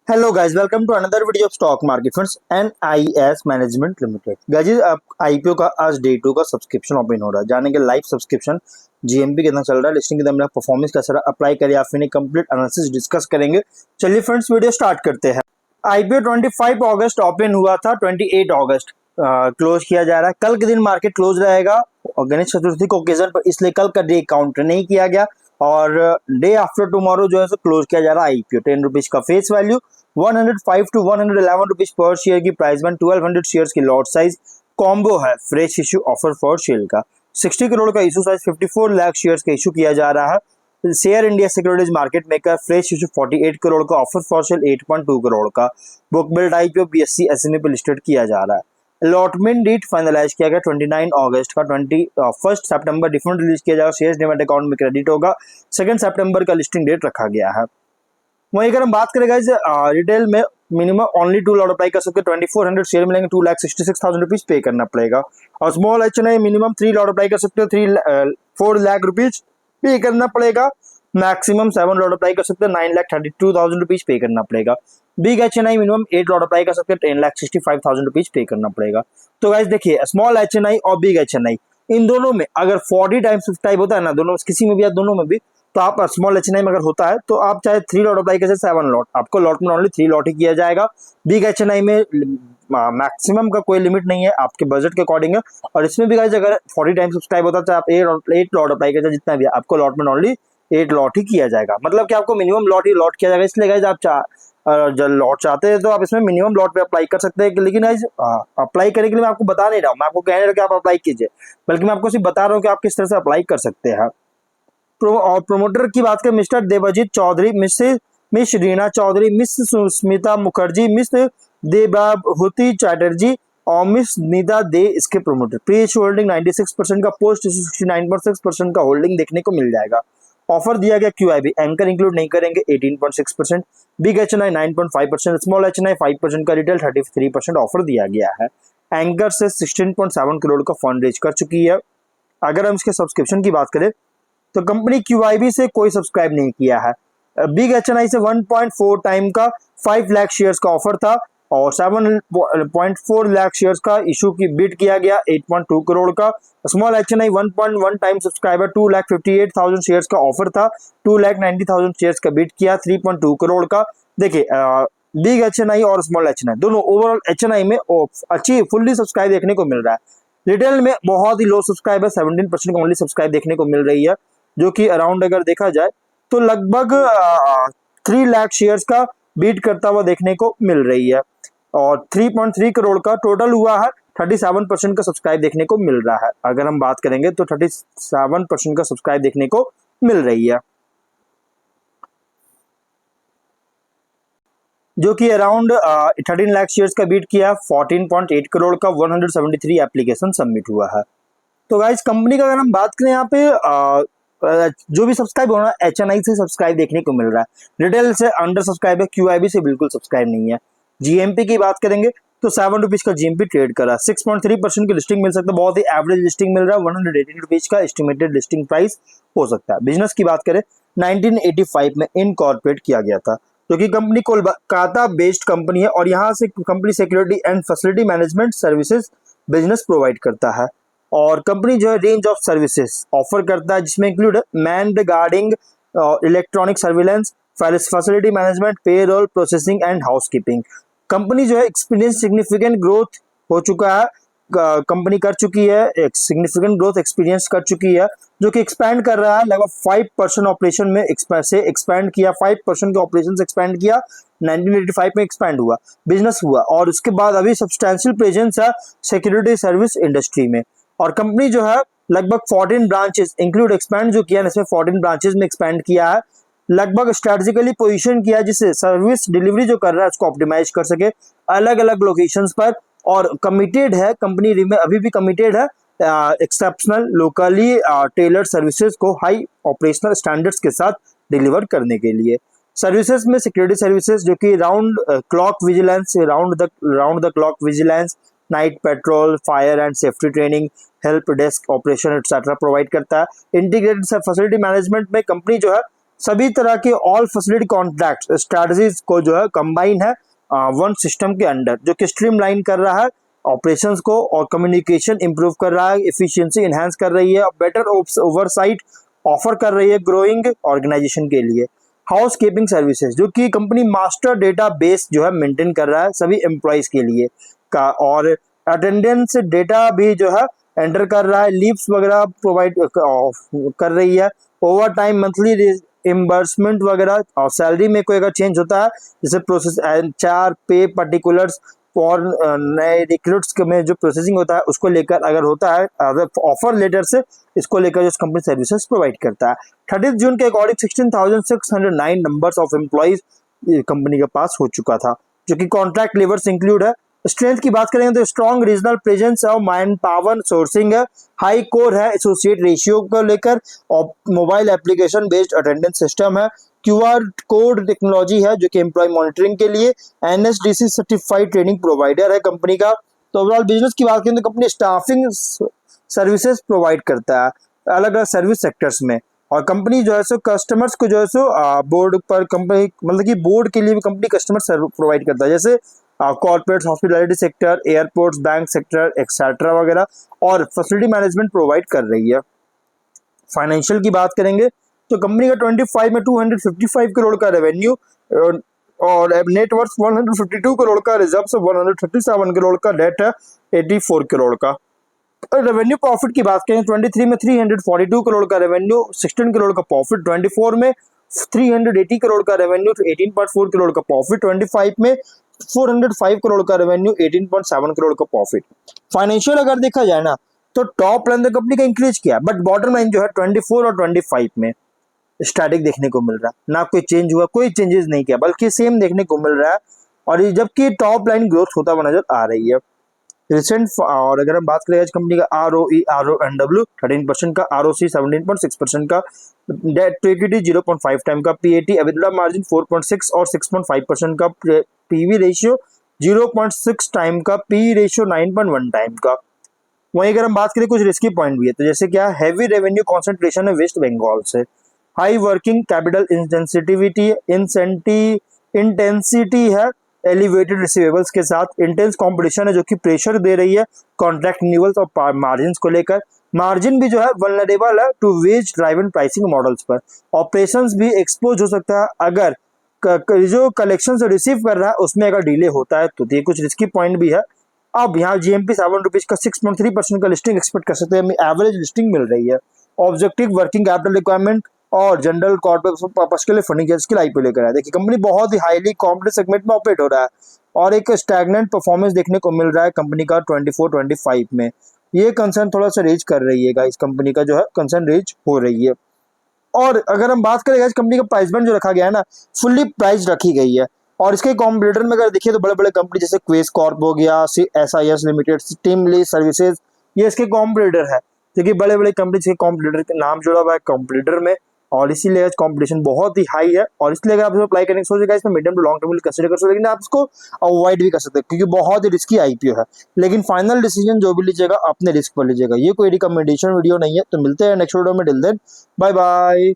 Hello guys, welcome to another video of stock market friends. NIS management limited guys, अब IPO का आज day 2 का subscription open हो रहा है। जाने के लाइव सब्सक्रिप्शन जीएमपी कितना चल रहा है, लिस्टिंग कितना, परफॉर्मेंस कैसा रहा, अप्लाई करिए या फिर नहीं, कंप्लीट एनालिसिस डिस्कस करेंगे। चलिए फ्रेंड्स, वीडियो स्टार्ट करते हैं। आईपीओ 25 अगस्त ओपन हुआ था, 28 अगस्त क्लोज किया जा रहा है। कल के दिन मार्केट क्लोज रहेगा और गणेश चतुर्थी के ओकेजन पर, इसलिए कल का डे काउंट नहीं किया गया और डे आफ्टर टुमारो जो है क्लोज किया जा रहा है। आईपीओ 10 रुपीज का फेस वैल्यू, 105 टू 111 रुपीज पर शेयर की प्राइस बैंड, 1200 शेयर्स की लॉट साइज, कॉम्बो है fresh issue offer for sale का। 60 करोड़ का इशू साइज, 54 लाख शेयर्स का इशू किया जा रहा है। Share India securities market maker, fresh issue 48 crore का, ऑफर फॉर सेल 8.2 करोड़ का। Book build IPO BSC SNA पे लिस्टेड किया जा रहा है। अलॉटमेंट डेट फाइनलाइज किया गया 29 अगस्त का। 21 सितंबर डिफरेंट रिलीज किया जाएगा, शेयर्स डीमैट अकाउंट में क्रेडिट होगा। 2 सितंबर का लिस्टिंग डेट रखा गया है। वहीं अगर हम बात करें गाइस, रिटेल में मिनिमम ओनली 2 लॉट अप्लाई कर सकते हैं, 2400 शेयर मिलेंगे, 2,66,000 रुपीज पे करना पड़ेगा। और small HNI minimum 3 lot apply कर सकते हैं, 4 लाख रुपीज पे करना पड़ेगा। मैक्सिमम 7 लॉट अप्लाई कर सकते हैं, 9,32,000 रुपीज पे करना पड़ेगा। Big HNI minimum 8 lot apply कर सकते हैं, 10,65,000 रुपीज पे करना पड़ेगा। तो गाइस देखिए, स्मॉल एचएनआई और बिग एचएनआई इन दोनों में अगर 40 टाइम्स टाइप होता है ना, दोनों किसी में भी या दोनों में भी, तो आप स्मॉल एचएनआई में अगर होता है तो आप चाहे 3 लॉट अप्लाई कर 7 लॉट, आपको लॉट में ओनली 3 लॉट ही किया जाएगा। बिग एचएनआई में मैक्सिमम का कोई लिमिट नहीं है, आपके बजट के अकॉर्डिंग है। और इसमें भी गाइस अगर 40 टाइम्स सब्सक्राइब होता है तो आप 8 लॉट अप्लाई करते, जितना भी आपको लॉट में ओनली 8 लॉट ही किया जाएगा। मतलब कि आपको मिनिमम लॉट ही लॉट किया जाएगा। इसलिए गाइस आप जब लॉट चाहते हैं तो आप इसमें मिनिमम लॉट पे अप्लाई कर सकते हैं। लेकिन गाइस अप्लाई करने के लिए मैं आपको बता नहीं रहा हूँ, मैं आपको कह नहीं रहा कि आप अप्लाई कीजिए, बल्कि मैं आपको सिर्फ बता रहा हूँ कि आप किस तरह से अप्लाई कर सकते हैं। और प्रोमोटर की बात करें, mister Devjit Chaudhary, miss Reena Chaudhary, miss Susmita Mukherjee, miss Debabhuti Chatterjee और मिस निदा दे इसके प्रोमोटर। प्री इशू होल्डिंग 96% का, पोस्ट इशू 69.6% का होल्डिंग देखने को मिल जाएगा। ऑफर दिया गया क्यूआईबी, एंकर इंक्लूड नहीं करेंगे 18.6%, बिग एचएनआई 9.5%, स्मॉल एचएनआई 5% का, रिटेल 33% ऑफर दिया गया है। एंकर से 16.7 करोड़ का फंड रेज कर चुकी है। अगर हम इसके सब्सक्रिप्शन की बात करें तो कंपनी क्यूआईबी से कोई सब्सक्राइब नहीं किया है। बिग एचएनआई से 1.4 टाइम का 5 लाख शेयर्स का ऑफर था और 7.4 लाख शेयर्स का इशू की बिड किया गया 8.2 करोड़ का। Small HNI 1.1 time subscriber, 2,58,000 shares का ऑफर था, 2,90,000 शेयर्स का बिड किया 3.2 करोड़ का। देखिए, बिग एचएनआई और स्मॉल एचएनआई दोनों, ओवरऑल एचएनआई में अच्छी फुल्ली सब्सक्राइब देखने को मिल रहा है। रिटेल में बहुत ही लो सब्सक्राइब है, 17% का ओनली सब्सक्राइब देखने को मिल रही है, जो कि अराउंड अगर देखा जाए तो लगभग 3 लाख शेयर्स का बीट करता हुआ देखने को मिल रही है। और 3.3 करोड़ का टोटल हुआ है, 37% का सब्सक्राइब देखने को मिल रहा है। अगर हम बात करेंगे तो 37% का सब्सक्राइब देखने को मिल रही है, जो कि अराउंड 13 लाख शेयर्स का बीट किया, 14.8 करोड़ का, 173 एप्लीकेशन सबमिट हुआ है। तो गाइस, कंपनी का अगर हम बात करें, यहाँ पे जो भी सब्सक्राइब हो रहा है एचएनआई से सब्सक्राइब देखने को मिल रहा है, रिटेल से अंडर सब्सक्राइब है, क्यूआईबी से बिल्कुल सब्सक्राइब नहीं है। जीएमपी की बात करेंगे तो 7 रुपीज का जीएमपी ट्रेड करा, 6.3% की लिस्टिंग मिल सकता है, बहुत ही एवरेज लिस्टिंग मिल रहा है। 118 रुपीज का एस्टिमेटेड लिस्टिंग प्राइस हो सकता है। बिजनेस की बात करें, 1985 में इनकॉर्पोरेट किया गया था, जो कि कंपनी कोलकाता बेस्ड कंपनी है और यहाँ से company security and facility management services business provide करता है। और कंपनी जो है रेंज ऑफ सर्विसेज ऑफर करता है, जिसमें include manned guarding, electronic surveillance, facility management, payroll processing and housekeeping. Company जो है एक्सपीरियंस सिग्निफिकेंट ग्रोथ हो चुका है, कंपनी कर चुकी है, एक सिग्निफिकेंट ग्रोथ एक्सपीरियंस कर चुकी है, जो कि एक्सपैंड कर रहा है। लगभग 5% ऑपरेशन में से एक्सपैंड किया, 5% के ऑपरेशन से एक्सपैंड किया, 1985 में एक्सपैंड हुआ, बिजनेस हुआ और उसके बाद अभी सब्सटैंशियल प्रेजेंस है सिक्योरिटी सर्विस इंडस्ट्री में। और कंपनी जो है लगभग 14 ब्रांचेस इंक्लूड एक्सपैंड जो किया, इसमें 14 ब्रांचेस में एक्सपैंड किया है, लगभग स्ट्रेटेजिकली पोजीशन किया, जिससे सर्विस डिलीवरी जो कर रहा है उसको ऑप्टिमाइज कर सके अलग अलग लोकेशंस पर। और कमिटेड है कंपनी में, अभी भी कमिटेड है एक्सेप्शनल लोकली टेलर सर्विसेज को हाई ऑपरेशनल स्टैंडर्ड्स के साथ डिलीवर करने के लिए। सर्विसेज में सिक्योरिटी सर्विसेज जो कि round clock vigilance, round the clock vigilance, night petrol, fire and safety training, help desk operation etcetera provide करता है। इंटीग्रेटेड फैसिलिटी मैनेजमेंट में कंपनी जो है सभी तरह के ऑल फैसिलिटी कॉन्ट्रैक्ट स्ट्रेटजीज को जो है कंबाइन है वन सिस्टम के अंडर, जो कि स्ट्रीमलाइन कर रहा है ऑपरेशंस को और कम्युनिकेशन इंप्रूव कर रहा है, एफिशिएंसी इनहेंस कर रही है, बेटर ओवरसाइट ऑफर कर रही है ग्रोइंग ऑर्गेनाइजेशन के लिए। हाउस कीपिंग सर्विसेज, जो कि कंपनी मास्टर डेटा बेस जो है मेंटेन कर रहा है सभी एम्प्लॉयज के लिए का, और अटेंडेंस डेटा भी जो है एंटर कर रहा है, लीव्स वगैरह प्रोवाइड कर रही है, ओवर टाइम मंथली रिम्बर्समेंट वगैरह, और सैलरी में कोई अगर चेंज होता है जैसे प्रोसेस एचआर पे पर्टिकुलर्स और नए रिक्रूट्स में जो प्रोसेसिंग होता है उसको लेकर अगर होता है ऑफर लेटर से, इसको लेकर जो कंपनी सर्विसेज प्रोवाइड करता है। 30 जून के according 16,609 numbers of employees company के पास हो चुका था, जो कि कॉन्ट्रैक्ट लेवर्स इंक्लूड है। स्ट्रेंथ की बात करेंगे तो स्ट्रॉन्ग रीजनल प्रेजेंस है, मैन पावर सोर्सिंग है, हाई कोर है एसोसिएट रेशियो को लेकर, और mobile application based attendance system है, क्यूआर कोड टेक्नोलॉजी है जो कि एम्प्लॉय मॉनिटरिंग के लिए, एनएसडीसी सर्टिफाइड ट्रेनिंग प्रोवाइडर है कंपनी का। तो ओवरऑल बिजनेस की बात करें तो कंपनी स्टाफिंग सर्विसेज प्रोवाइड करता है अलग अलग सर्विस सेक्टर्स में, और कंपनी जो है सो कस्टमर्स को जो है सो बोर्ड पर कंपनी मतलब कि बोर्ड के लिए भी कंपनी कस्टमर सर्विस प्रोवाइड करता है, जैसे corporate hospitality sector, airports, bank sector etcetera वगैरह, और फैसिलिटी मैनेजमेंट प्रोवाइड कर रही है। फाइनेंशियल की बात करेंगे तो कंपनी का 25 में 255 करोड़ का रेवेन्यू और नेटवर्थ 152 करोड़ का, रिजर्व 137 करोड़ का, डेट है 84 करोड़ का। रेवेन्यू प्रॉफिट की बात करें 23 में 342 करोड़ का रेवेन्यू, 16 करोड़ का प्रॉफिट, 24 में 380 करोड़ का रेवेन्यू, 18.4 करोड़ का प्रॉफिट, 25 में 405 करोड़ का रेवेन्यू, 18.7 करोड़ का प्रॉफिट। फाइनेंशियल अगर देखा जाए ना तो टॉप लाइन कंपनी का इंक्रीज किया, बट बॉटम लाइन जो है 24 और 25 में स्टैटिक देखने को मिल रहा है, ना कोई चेंज हुआ, कोई चेंजेस नहीं किया, बल्कि सेम देखने को मिल रहा है, और जबकि टॉप लाइन ग्रोथ होता हुआ नजर आ रही है रिसेंट। और अगर हम बात करें आज कंपनी का ROE RONW 13% का, ROC 17.6% का, डेट टू इक्विटी 0.5 टाइम का, PAT EBITDA मार्जिन 4.6 और 6.5% का, PV रेशियो 0.6 टाइम का, PE रेशियो 9.1 टाइम का। वहीं अगर हम बात करें कुछ रिस्की पॉइंट भी है, तो जैसे क्या हैवी रेवेन्यू कॉन्सेंट्रेशन है वेस्ट बंगाल से, हाई वर्किंग कैपिटल इंटेंसिटी है एलिवेटेड रिसीवेबल्स के साथ, इंटेंस कंपटीशन है जो कि प्रेशर दे रही है कॉन्ट्रैक्ट रिन्यूअल्स और मार्जिन को लेकर, मार्जिन भी जो है वल्नरेबल है to wage driven pricing models पर, ऑपरेशंस भी एक्सपोज हो सकता है अगर जो कलेक्शन से रिसीव कर रहा है उसमें अगर डिले होता है, तो ये कुछ रिस्की पॉइंट भी है। अब यहाँ GMP 7 रुपीज का 6.3% का लिस्टिंग एक्सपेक्ट कर सकते हैं, हमें एवरेज लिस्टिंग मिल रही है। ऑब्जेक्टिव वर्किंग कैपिटल रिक्वायरमेंट और जनरल कॉर्पोरेट पर्पस के लिए फंडिंग इसके IPO लेकर आया। देखिए कंपनी बहुत ही हाईली कॉम्पिटिटिव सेगमेंट में ऑपरेट हो रहा है और एक स्टैग्नेंट परफॉर्मेंस देखने को मिल रहा है कंपनी का 24-25 में। ये कंसर्न थोड़ा सा रेज कर रही है, इस कंपनी का जो है कंसर्न रेज हो रही है। और अगर हम बात करें इस कंपनी का प्राइस बैंड जो रखा गया है ना, फुल्ली प्राइस रखी गई है, और इसके कॉम्पिटिटर में अगर देखिए तो बड़े बड़े कंपनी जैसे क्वेस कॉर्प हो गया, SIS लिमिटेड, टीमली सर्विसेज, ये इसके कॉम्पिटिटर है, क्योंकि बड़े बड़े कंपनी के कॉम्पिटिटर के नाम जुड़ा हुआ है कॉम्पिटिटर में, और इसीलिए कंपटीशन बहुत ही हाई है, और इसलिए अगर आप इसमें अप्लाई करने की सोचेगा इसमें medium to long term consider कर सकते, लेकिन आप इसको अवॉइड भी कर सकते हैं क्योंकि बहुत ही रिस्की IPO है। लेकिन फाइनल डिसीजन जो भी लीजिएगा अपने रिस्क पर लीजिएगा, ये कोई रिकमेंडेशन वीडियो नहीं है। तो मिलते हैं नेक्स्ट वीडियो में, टिल देन बाय बाय।